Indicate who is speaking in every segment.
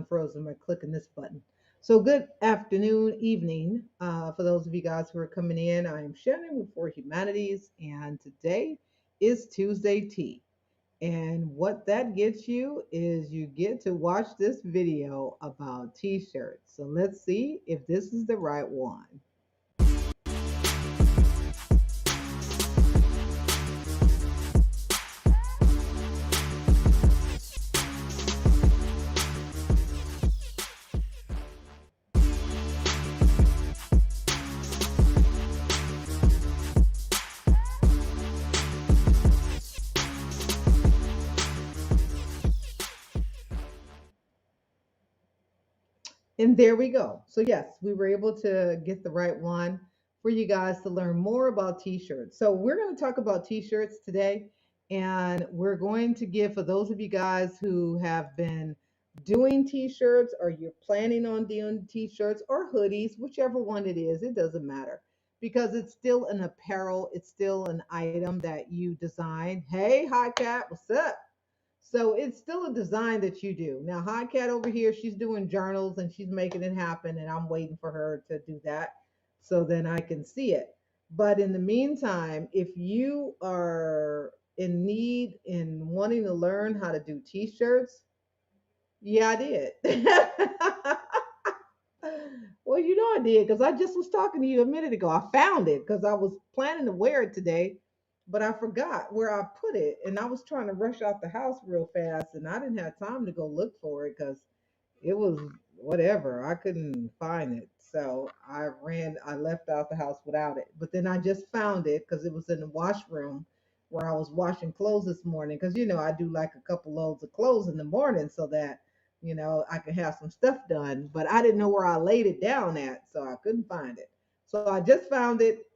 Speaker 1: unfrozen by clicking this button. So good afternoon, evening, for those of you guys who are coming in. I am Shannon with For Humanities, and today is Tuesday Tea. And what that gets you is you get to watch this video about t-shirts. So let's see if this is the right one. And there we go. So yes, we were able to get the right one for you guys to learn more about t-shirts. So we're going to talk about t-shirts today, and we're going to give, for those of you guys who have been doing t-shirts or you're planning on doing t-shirts or hoodies, whichever one it is, it doesn't matter because it's still an apparel, it's still an item that you design. Hey, hi cat, what's up? So it's still a design that you do. Now, Hi Cat over here, she's doing journals and she's making it happen, and I'm waiting for her to do that so then I can see it. But in the meantime, if you are in need in wanting to learn how to do t-shirts, yeah, I did. Well, you know I did because I just was talking to you a minute ago. I found it because I was planning to wear it today, but I forgot where I put it, and I was trying to rush out the house real fast, and I didn't have time to go look for it because it was whatever. I couldn't find it, so I left out the house without it. But then I just found it because it was in the washroom where I was washing clothes this morning. Because I do like a couple loads of clothes in the morning so that I could have some stuff done, but I didn't know where I laid it down at, so I couldn't find it. So I just found it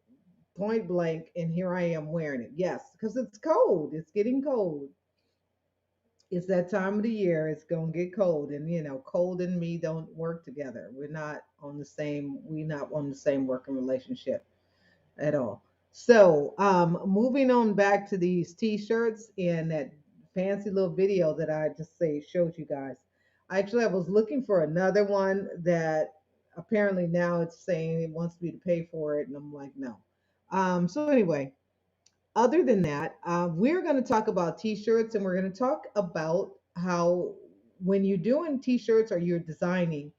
Speaker 1: point blank, and here I am wearing it. Yes, because it's cold. It's getting cold. It's that time of the year. It's gonna get cold, and cold and me don't work together. We're not on the same working relationship at all. So, moving on back to these t-shirts and that fancy little video that I just showed you guys. Actually, I was looking for another one that apparently now it's saying it wants me to pay for it, and I'm like, no. So anyway, other than that, we're going to talk about t-shirts, and we're going to talk about how when you're doing t-shirts or you're designing,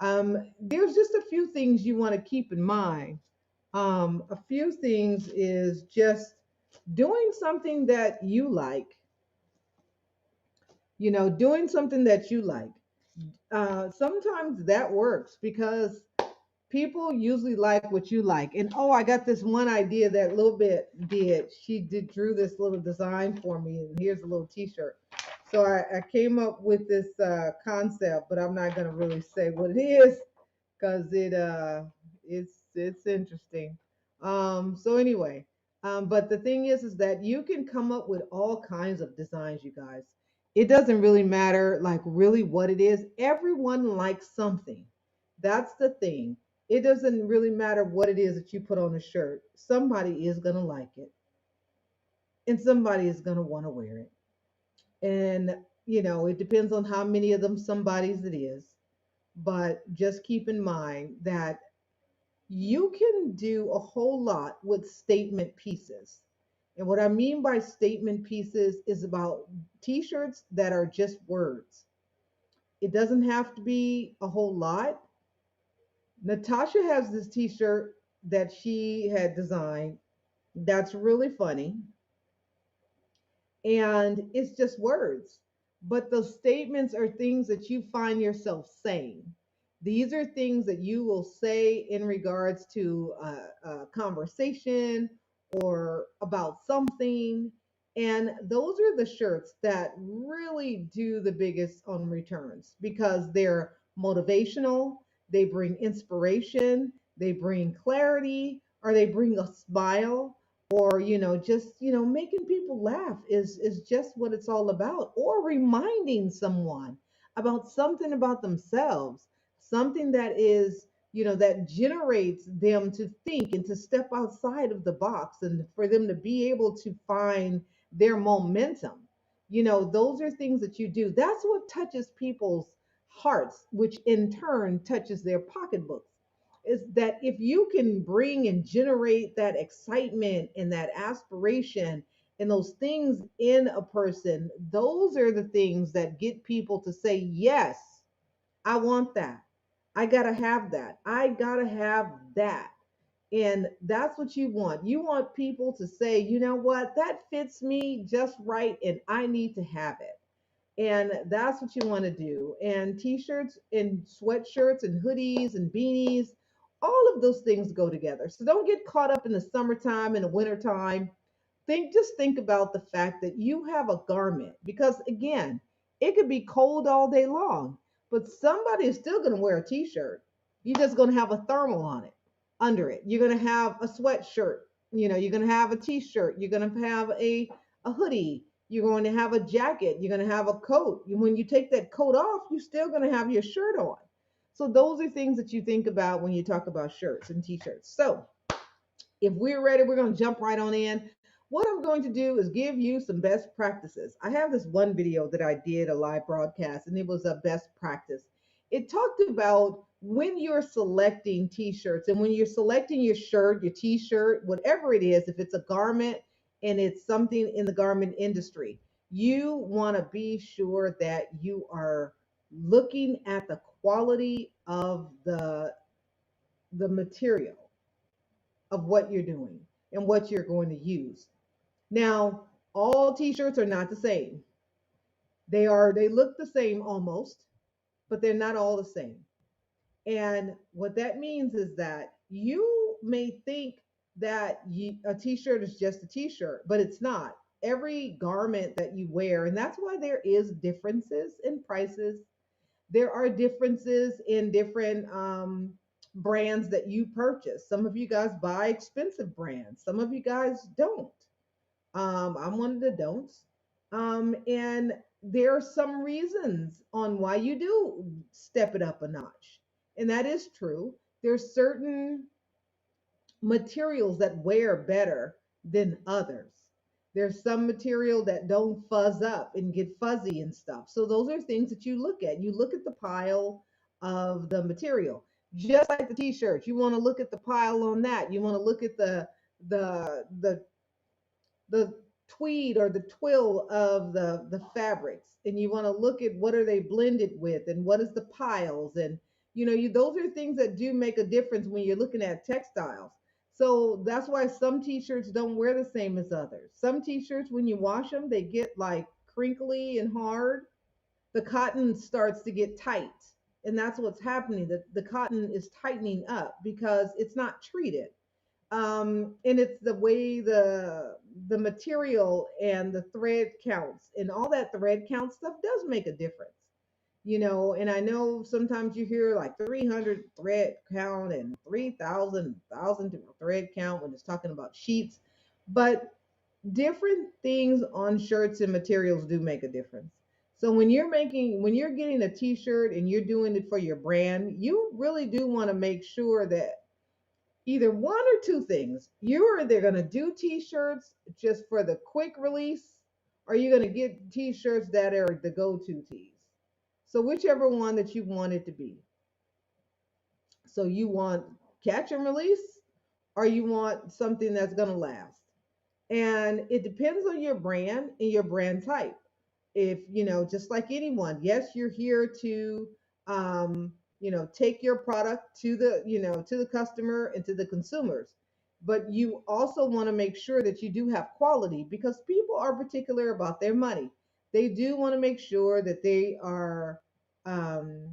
Speaker 1: there's just a few things you want to keep in mind. A few things is just doing something that you like, doing something that you like. Sometimes that works because people usually like what you like. And oh, I got this one idea that little bit did. She did drew this little design for me, and here's a little t-shirt. So I came up with this concept, but I'm not gonna really say what it is because it's interesting. So anyway, but the thing is that you can come up with all kinds of designs, you guys. It doesn't really matter like really what it is. Everyone likes something. That's the thing. It doesn't really matter what it is that you put on a shirt. Somebody is gonna like it, and somebody is gonna want to wear it. And it depends on how many of them somebody's it is. But just keep in mind that you can do a whole lot with statement pieces. And what I mean by statement pieces is about t-shirts that are just words. It doesn't have to be a whole lot. Natasha has this t-shirt that she had designed that's really funny, and it's just words. But those statements are things that you find yourself saying. These are things that you will say in regards to a conversation or about something. And those are the shirts that really do the biggest on returns because they're motivational, they bring inspiration, they bring clarity, or they bring a smile, or just making people laugh is just what it's all about, or reminding someone about something about themselves, something that is that generates them to think and to step outside of the box, and for them to be able to find their momentum. Those are things that you do. That's what touches people's hearts, which in turn touches their pocketbooks. Is that if you can bring and generate that excitement and that aspiration and those things in a person, those are the things that get people to say, yes, I want that. I gotta have that. I gotta have that. And that's what you want. You want people to say, you know what, that fits me just right, and I need to have it. And that's what you want to do. And t-shirts and sweatshirts and hoodies and beanies, all of those things go together. So don't get caught up in the summertime and the wintertime. Just think about the fact that you have a garment, because again, it could be cold all day long, but somebody is still going to wear a t-shirt. You're just going to have a thermal on it under it. You're going to have a sweatshirt, you're going to have a t-shirt, you're going to have a hoodie, you're going to have a jacket, you're going to have a coat. When you take that coat off, you're still going to have your shirt on. So those are things that you think about when you talk about shirts and t-shirts. So if we're ready, we're going to jump right on in. What I'm going to do is give you some best practices. I have this one video that I did a live broadcast, and it was a best practice. It talked about when you're selecting t-shirts and when you're selecting your shirt, your t-shirt, whatever it is, if it's a garment and it's something in the garment industry, you want to be sure that you are looking at the quality of the material of what you're doing and what you're going to use. Now, all t-shirts are not the same. They look the same almost, but they're not all the same. And what that means is that you may think that a t-shirt is just a t-shirt, but it's not. Every garment that you wear, and that's why there is differences in prices. There are differences in different brands that you purchase. Some of you guys buy expensive brands. Some of you guys don't. I'm one of the don'ts. And there are some reasons on why you do step it up a notch. And that is true. There's certain materials that wear better than others. There's some material that don't fuzz up and get fuzzy and stuff. So those are things that you look at. You look at the pile of the material. Just like the t-shirts, you want to look at the pile on that. You want to look at the the tweed or the twill of the fabrics, and you want to look at what are they blended with and what is the piles. And those are things that do make a difference when you're looking at textiles. So that's why some t-shirts don't wear the same as others. Some t-shirts, when you wash them, they get like crinkly and hard. The cotton starts to get tight, and that's what's happening. The cotton is tightening up because it's not treated. And it's the way the material and the thread counts and all that thread count stuff does make a difference. And I know sometimes you hear like 300 thread count and 3,000 thread count when it's talking about sheets, but different things on shirts and materials do make a difference. So when you're getting a t-shirt and you're doing it for your brand, you really do want to make sure that either one or two things. You're either going to do t-shirts just for the quick release, or you're going to get t-shirts that are the go-to tees. So whichever one that you want it to be. So you want catch and release, or you want something that's going to last. And it depends on your brand and your brand type. If just like anyone, yes, you're here to take your product to the customer and to the consumers, but you also want to make sure that you do have quality, because people are particular about their money. They do want to make sure that they are um,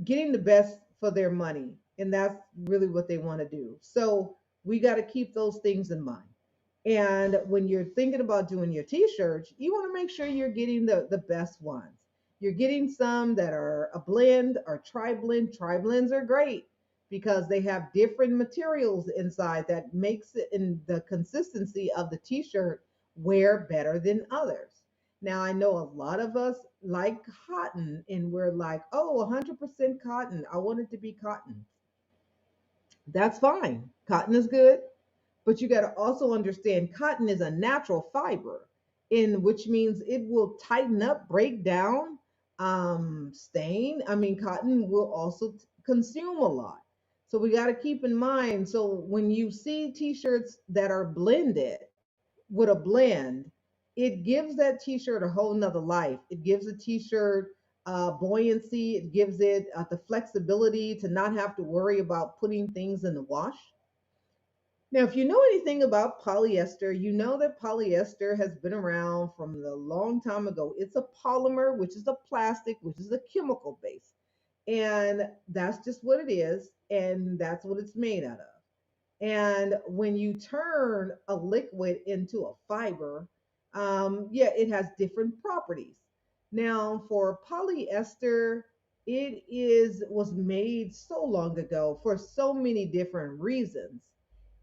Speaker 1: getting the best for their money, and that's really what they want to do. So we got to keep those things in mind. And when you're thinking about doing your t-shirts, you want to make sure you're getting the best ones. You're getting some that are a blend or tri-blend. Tri-blends are great because they have different materials inside that makes it in the consistency of the t-shirt wear better than others. Now, I know a lot of us like cotton and we're like, oh, 100% cotton. I want it to be cotton. That's fine. Cotton is good. But you got to also understand cotton is a natural fiber, in which means it will tighten up, break down. stain. I mean, cotton will also consume a lot. So we got to keep in mind. So when you see t-shirts that are blended with a blend, it gives that t-shirt a whole nother life. It gives a t-shirt buoyancy. It gives it the flexibility to not have to worry about putting things in the wash. Now, if you know anything about polyester, you know that polyester has been around from a long time ago. It's a polymer, which is a plastic, which is a chemical base. And that's just what it is. And that's what it's made out of. And when you turn a liquid into a fiber, yeah, it has different properties. Now, for polyester, it is was made so long ago for so many different reasons.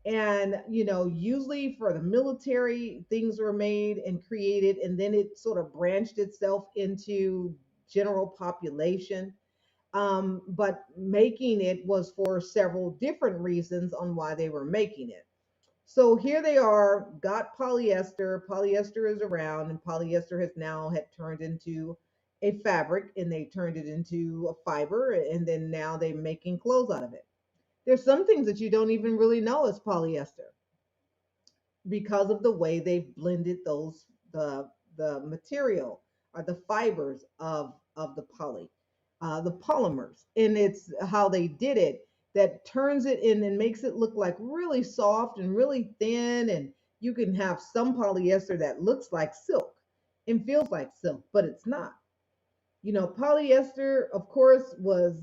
Speaker 1: And usually for the military, things were made and created, and then it sort of branched itself into general population. But making it was for several different reasons on why they were making it. So here they are, got polyester. Polyester is around, and polyester has now had turned into a fabric, and they turned it into a fiber, and then now they're making clothes out of it. There's some things that you don't even really know is polyester because of the way they've blended the material or the fibers of the polymers, and it's how they did it that turns it in and makes it look like really soft and really thin. And you can have some polyester that looks like silk and feels like silk, but it's not. Polyester, of course, was,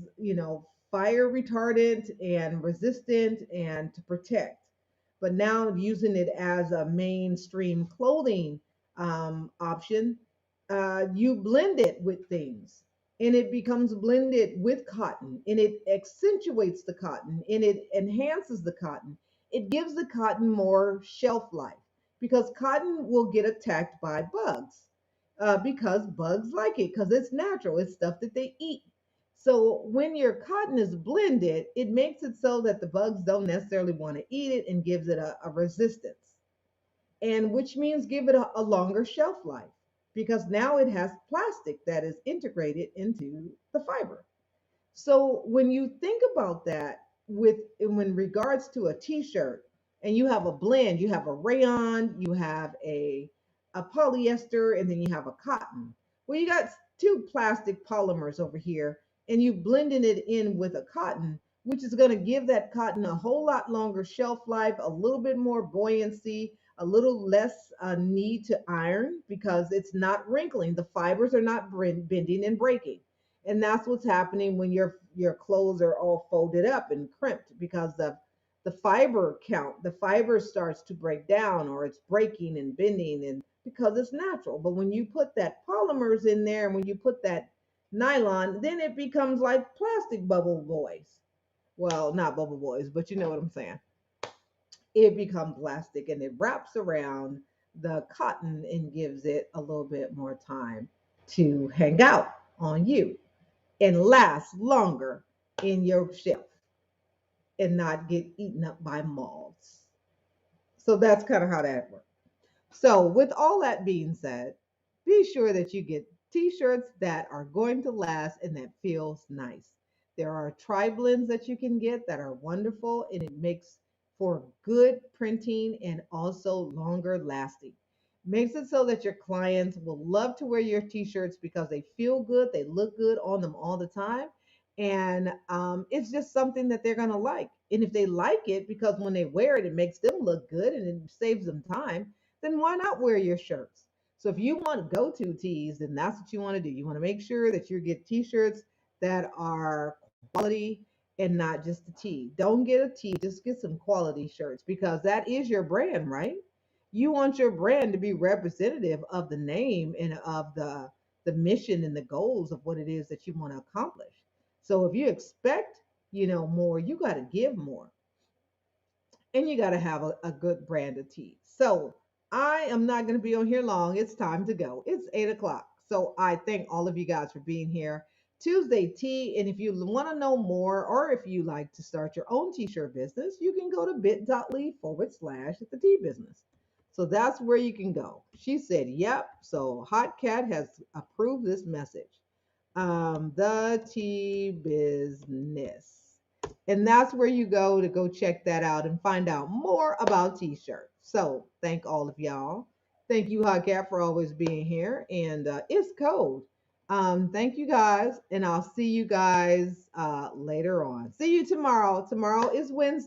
Speaker 1: fire retardant and resistant and to protect. But now using it as a mainstream clothing option, you blend it with things and it becomes blended with cotton and it accentuates the cotton and it enhances the cotton. It gives the cotton more shelf life because cotton will get attacked by bugs because bugs like it because it's natural. It's stuff that they eat. So when your cotton is blended, it makes it so that the bugs don't necessarily want to eat it and gives it a resistance. And which means give it a longer shelf life because now it has plastic that is integrated into the fiber. So when you think about that with in regards to a t-shirt and you have a blend, you have a rayon, you have a polyester, and then you have a cotton. Well, you got two plastic polymers over here, and you blending it in with a cotton, which is going to give that cotton a whole lot longer shelf life, a little bit more buoyancy, a little less need to iron because it's not wrinkling. The fibers are not bending and breaking, and that's what's happening when your clothes are all folded up and crimped because the fiber count, the fiber starts to break down or it's breaking and bending, and because it's natural. But when you put that polymers in there and when you put that nylon, then it becomes like plastic bubble boys. Well, not bubble boys, but you know what I'm saying. It becomes plastic and it wraps around the cotton and gives it a little bit more time to hang out on you and last longer in your shelf and not get eaten up by moths. So that's kind of how that works. So, with all that being said, be sure that you get t-shirts that are going to last and that feels nice. There are tri blends that you can get that are wonderful and it makes for good printing and also longer lasting. Makes it so that your clients will love to wear your t-shirts because they feel good, they look good on them all the time, and it's just something that they're going to like. And if they like it because when they wear it, it makes them look good and it saves them time, then why not wear your shirts? So if you want to go to tees, then that's what you want to do. You want to make sure that you get t-shirts that are quality and not just a tee. Don't get a tee, just get some quality shirts because that is your brand, right? You want your brand to be representative of the name and of the mission and the goals of what it is that you want to accomplish. So if you expect, more, you got to give more and you got to have a good brand of tea. So I am not going to be on here long. It's time to go. It's 8 o'clock. So I thank all of you guys for being here. Tuesday Tea. And if you want to know more, or if you like to start your own t-shirt business, you can go to bit.ly/the tea business. So that's where you can go. She said, yep. So Hot Cat has approved this message. The Tea Business. And that's where you go to go check that out and find out more about t-shirts. So thank all of y'all. Thank you, Hotcat, for always being here. And it's cold. Thank you guys, and I'll see you guys later on. See you tomorrow. Tomorrow is Wednesday.